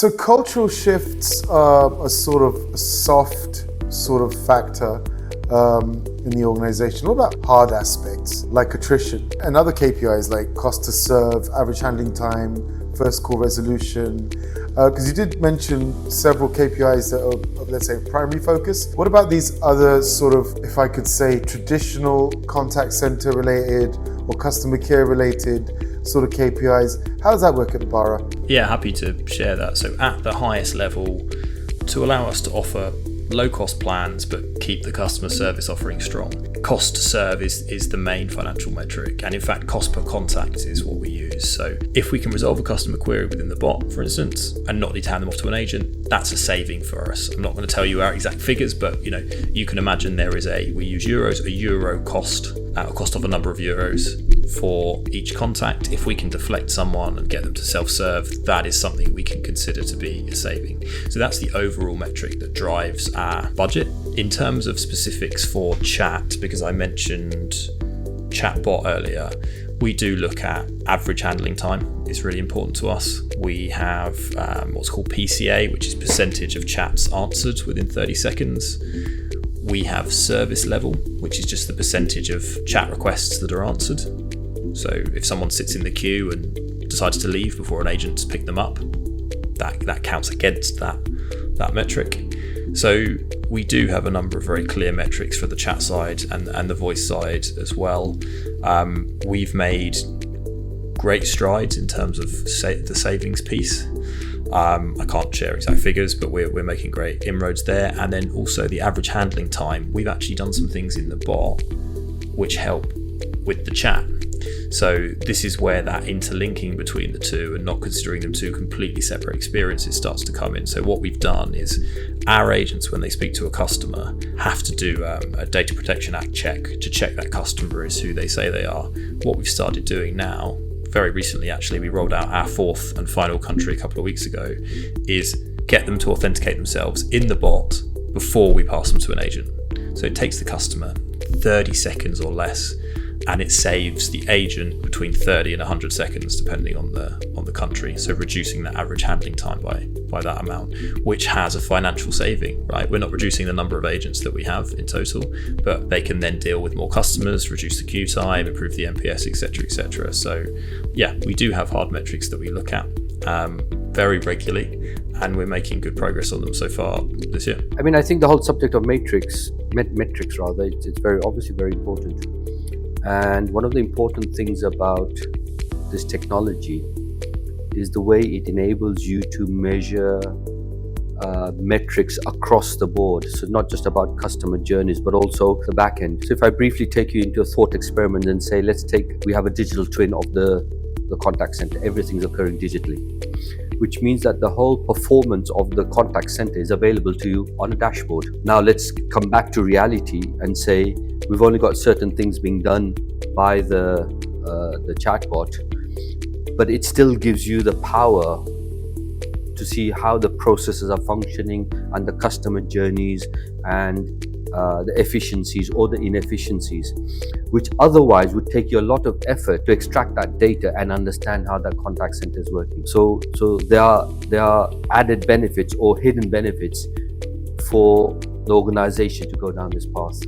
So cultural shifts are a sort of soft sort of factor in the organization. What about hard aspects like attrition and other KPIs like cost to serve, average handling time, first call resolution? Because you did mention several KPIs that are, let's say, primary focus. What about these other sort of, if I could say, traditional contact center related or customer care related sort of KPIs? How does that work at Lebara? Yeah, happy to share that. So at the highest level, to allow us to offer low-cost plans but keep the customer service offering strong, cost to serve is the main financial metric, and in fact cost per contact is what we use. So if we can resolve a customer query within the bot, for instance, and not need to hand them off to an agent, that's a saving for us. I'm not going to tell you our exact figures, but you can imagine we use euros, a euro cost at a cost of a number of euros for each contact. If we can deflect someone and get them to self-serve, that is something we can consider to be a saving. So that's the overall metric that drives our budget. In terms of specifics for chat, because I mentioned chatbot earlier, we do look at average handling time. It's really important to us. We have what's called PCA, which is percentage of chats answered within 30 seconds. We have service level, which is just the percentage of chat requests that are answered. So if someone sits in the queue and decides to leave before an agent's picked them up, that counts against that metric. So we do have a number of very clear metrics for the chat side and the voice side as well. We've made great strides in terms of the savings piece. I can't share exact figures, but we're making great inroads there. And then also the average handling time. We've actually done some things in the bot which help with the chat. So this is where that interlinking between the two and not considering them two completely separate experiences starts to come in. So what we've done is our agents, when they speak to a customer, have to do a Data Protection Act check to check that customer is who they say they are. What we've started doing now, very recently actually, we rolled out our fourth and final country a couple of weeks ago, is get them to authenticate themselves in the bot before we pass them to an agent. So it takes the customer 30 seconds or less, and it saves the agent between 30 and 100 seconds depending on the country, so reducing the average handling time by that amount, which has a financial saving, right? We're not reducing the number of agents that we have in total, but they can then deal with more customers, reduce the queue time, improve the NPS, etc. So yeah, we do have hard metrics that we look at very regularly, and we're making good progress on them so far this year. I mean, I think the whole subject of metrics rather, it's very obviously very important. And one of the important things about this technology is the way it enables you to measure metrics across the board. So not just about customer journeys, but also the back end. So if I briefly take you into a thought experiment and say, we have a digital twin of the contact center. Everything's occurring digitally, which means that the whole performance of the contact center is available to you on a dashboard. Now let's come back to reality and say we've only got certain things being done by the chatbot, but it still gives you the power to see how the processes are functioning and the customer journeys and the efficiencies or the inefficiencies, which otherwise would take you a lot of effort to extract that data and understand how that contact center is working. So there are added benefits or hidden benefits for the organization to go down this path.